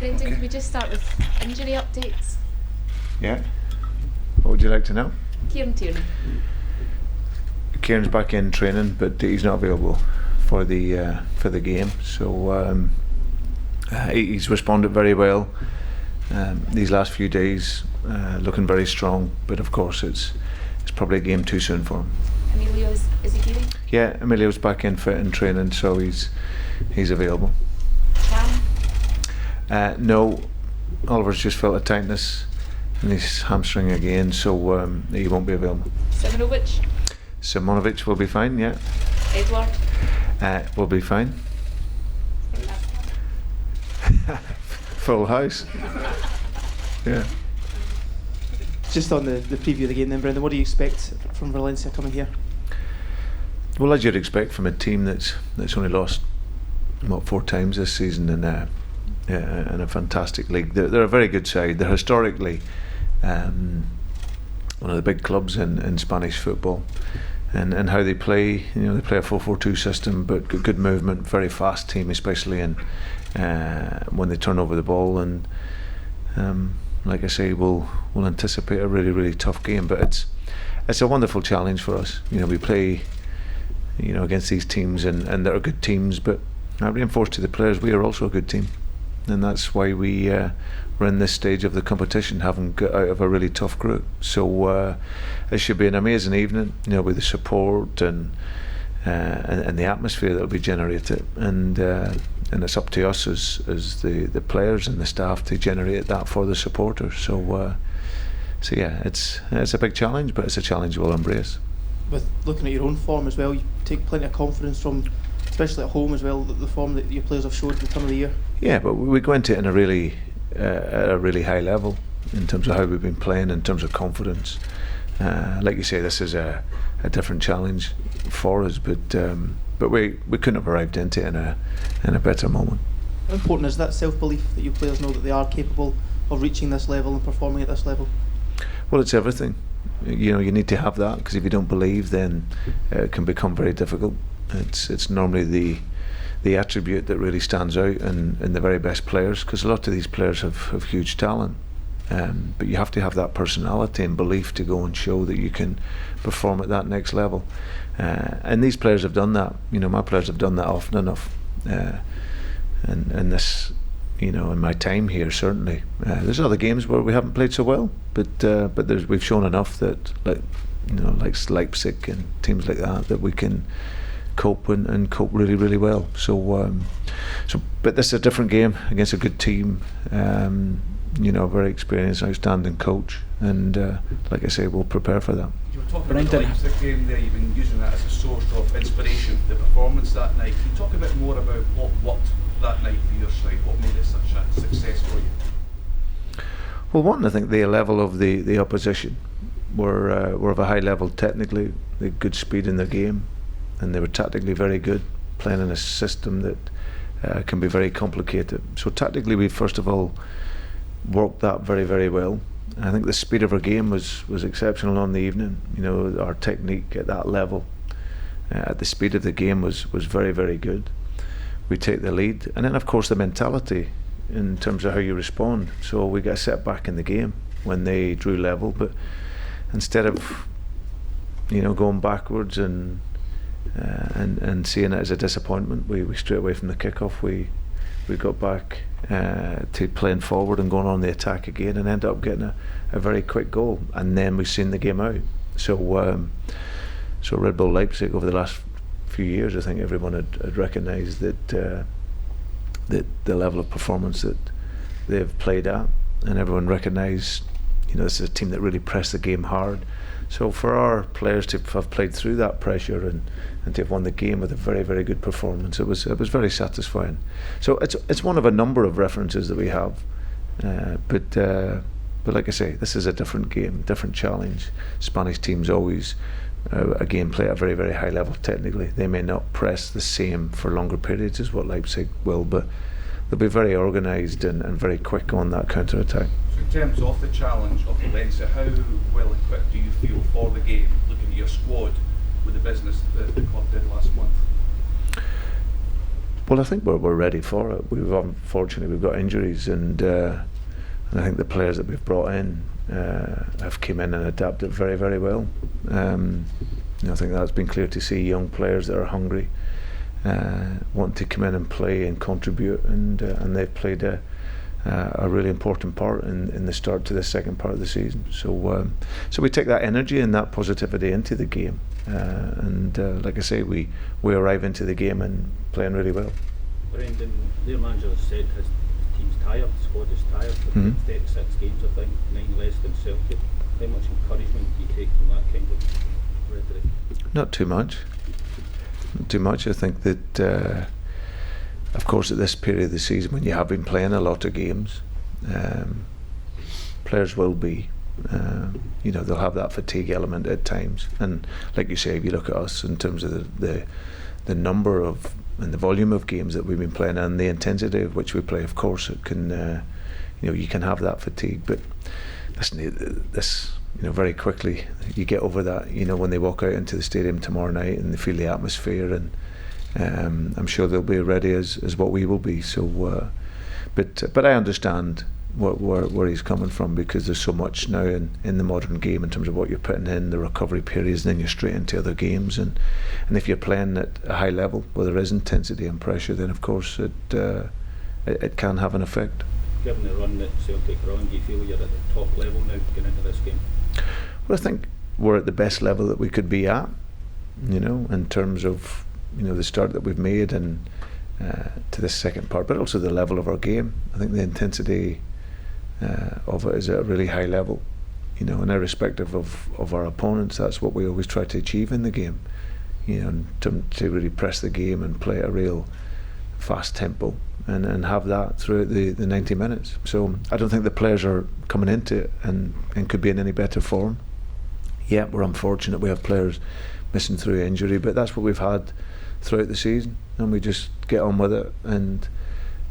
Brendan, can we just start with injury updates? Yeah. What would you like to know? Kieran Tierney. Kieran's back in training, but he's not available for the game. So he's responded very well these last few days, looking very strong. But of course, it's probably a game too soon for him. Emilio, is he healing? Yeah, Emilio's back in fit and training, so he's available. Cam? No, Oliver's just felt a tightness in his hamstring again, so he won't be available. Simonovic will be fine, yeah. Edward? Will be fine. Full house. Yeah. Just on the preview of the game then, Brendan, what do you expect from Valencia coming here? Well, as you'd expect from a team that's only lost 4 times this season in a fantastic league. They're a very good side. They're historically one of the big clubs in Spanish football, and how they play. They play a 4-4-2 system, but good movement, very fast team, especially when they turn over the ball. And like I say, we'll anticipate a really, really tough game. But it's a wonderful challenge for us. We play against these teams, and they're good teams, but I reinforce to the players we are also a good team, and that's why we're in this stage of the competition, having got out of a really tough group. So it should be an amazing evening, with the support and the atmosphere that will be generated, and it's up to us as the players and the staff to generate that for the supporters. So yeah, it's a big challenge, but it's a challenge we'll embrace. With looking at your own form as well, you take plenty of confidence from, especially at home as well, the form that your players have showed at the turn of the year. Yeah, but we go into it in a really high level in terms of how we've been playing, in terms of confidence. Like you say, this is a different challenge for us, but we couldn't have arrived into it in a better moment. How important is that self-belief that your players know that they are capable of reaching this level and performing at this level? Well, it's everything. You need to have that, because if you don't believe, then it can become very difficult. It's normally the attribute that really stands out in the very best players, because a lot of these players have huge talent, but you have to have that personality and belief to go and show that you can perform at that next level, and these players have done that. My players have done that often enough, and this, in my time here, certainly there's other games where we haven't played so well, but we've shown enough that, like Leipzig and teams like that we can cope and cope really, really well. So but this is a different game against a good team, a very experienced, outstanding coach, and like I say, we'll prepare for that. You were talking about the Leipzig game there. You've been using that as a source of inspiration, the performance that night. Can you talk a bit more about what worked that night for your side? What made it such a success for you? Well, one, I think the level of the opposition were of a high level technically. They had good speed in their game, and they were tactically very good, playing in a system that can be very complicated. So tactically, we first of all worked that very, very well. I think the speed of our game was exceptional on the evening. Our technique at that level, at the speed of the game was very, very good. We take the lead, and then of course the mentality in terms of how you respond. So we got a setback in the game when they drew level, but instead of going backwards and seeing it as a disappointment, we straight away from the kickoff we got back to playing forward and going on the attack again, and ended up getting a very quick goal, and then we've seen the game out. So Red Bull Leipzig over the last few years, I think everyone had recognised that the level of performance that they've played at, and everyone recognised this is a team that really pressed the game hard. So for our players to have played through that pressure and to have won the game with a very, very good performance, it was very satisfying. So it's one of a number of references that we have, but like I say, this is a different game, different challenge. Spanish teams always again play at a very, very high level technically. They may not press the same for longer periods as what Leipzig will, but they'll be very organised and very quick on that counter attack. So in terms of the challenge of Valencia, how well equipped do you feel for the game, looking at your squad with the business that the club did last month? Well, I think we're ready for it. Unfortunately we've got injuries, and I think the players that we've brought in have come in and adapted very, very well. I think that's been clear to see, young players that are hungry, want to come in and play and contribute, and they've played a really important part in the start to the second part of the season. So we take that energy and that positivity into the game, and like I say, we arrive into the game and playing really well. Brendan, their manager has said his team's tired, the squad is tired. 36 games, I think, 9 less than Celtic. How much encouragement do you take from that kind of rhetoric? Not too much. Not too much. I think that, of course, at this period of the season, when you have been playing a lot of games, players will be, they'll have that fatigue element at times. And like you say, if you look at us in terms of the number of and the volume of games that we've been playing and the intensity of which we play, of course, it can, you can have that fatigue. But this, very quickly you get over that. When they walk out into the stadium tomorrow night and they feel the atmosphere, and I'm sure they'll be ready as what we will be. So, but I understand where he's coming from, because there's so much now in the modern game in terms of what you're putting in, the recovery periods, and then you're straight into other games, and if you're playing at a high level where there is intensity and pressure, then of course it can have an effect. Given the run that Celtic are on, do you feel you're at the top level now going into this game? Well, I think we're at the best level that we could be at, in terms of the start that we've made and to this second part, but also the level of our game. I think the intensity of it is at a really high level, and irrespective of our opponents, that's what we always try to achieve in the game, to really press the game and play at a real fast tempo and have that throughout the 90 minutes. So I don't think the players are coming into it and could be in any better form. Yeah, we're unfortunate we have players missing through injury, but that's what we've had throughout the season, and we just get on with it and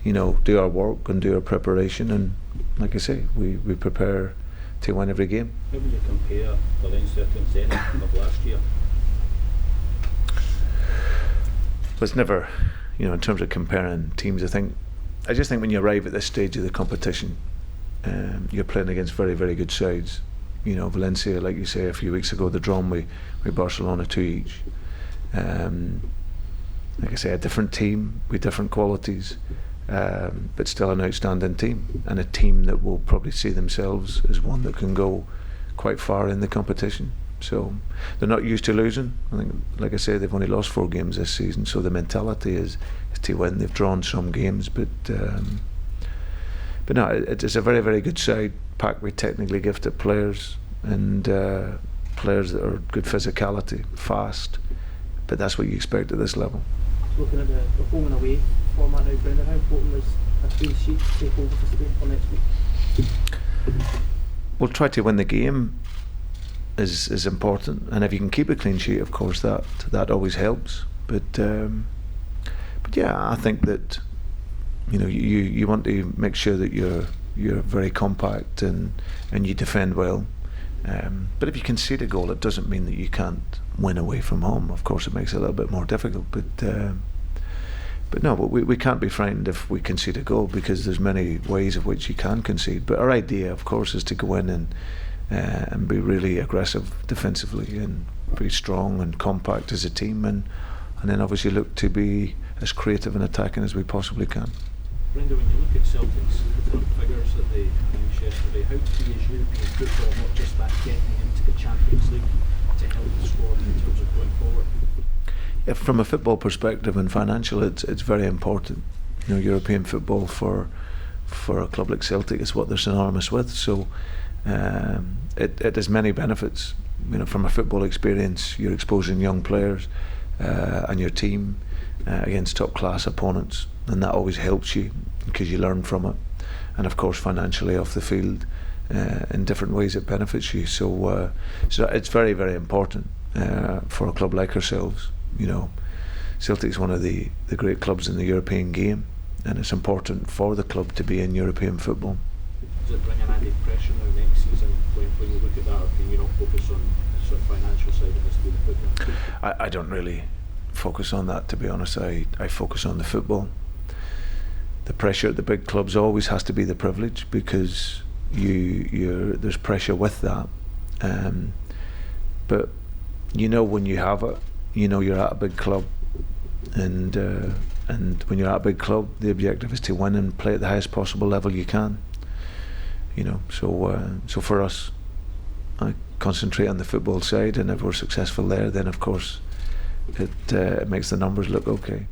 do our work and do our preparation, and like I say, we prepare to win every game. How would you compare Valencia to Zenit of last year? But it's never, in terms of comparing teams, I just think when you arrive at this stage of the competition, you're playing against very, very good sides. Valencia, like you say, a few weeks ago, they're drawn with Barcelona 2 each. Like I say, a different team with different qualities, but still an outstanding team, and a team that will probably see themselves as one that can go quite far in the competition. So they're not used to losing. I think, like I say, they've only lost 4 games this season, so the mentality is to win. They've drawn some games, but no, it's a very, very good side, packed with technically gifted players, and players that are good physicality, fast, but that's what you expect at this level. Looking at the home and away format now, Brendan, how important is a clean sheet to take over for Spain for next week? We'll try to win the game is important, and if you can keep a clean sheet, of course, that always helps. But yeah, I think that you want to make sure that you're very compact and you defend well. But if you concede a goal, it doesn't mean that you can't win away from home. Of course, it makes it a little bit more difficult. But no, we can't be frightened if we concede a goal, because there's many ways of which you can concede. But our idea, of course, is to go in and be really aggressive defensively and be strong and compact as a team, and then obviously look to be as creative and attacking as we possibly can. Brenda, when you look at Celtic's return figures that they announced yesterday, how key is European football, not just that getting into the Champions League, to help the squad in terms of going forward? Yeah, from a football perspective and financial, it's very important. European football for a club like Celtic is what they're synonymous with. So it has many benefits. From a football experience, you're exposing young players and your team against top class opponents, and that always helps you because you learn from it. And of course, financially off the field, in different ways it benefits you. So it's very, very important for a club like ourselves. Celtic's one of the great clubs in the European game, and it's important for the club to be in European football. Does it bring an added pressure now next season when you look at that, or can you not focus on the sort of financial side of this being football? I don't really focus on that, to be honest. I focus on the football. The pressure at the big clubs always has to be the privilege, because there's pressure with that. But you know, when you have it, you know you're at a big club, and when you're at a big club, the objective is to win and play at the highest possible level you can. You know, so for us, I concentrate on the football side, and if we're successful there, then of course it makes the numbers look okay.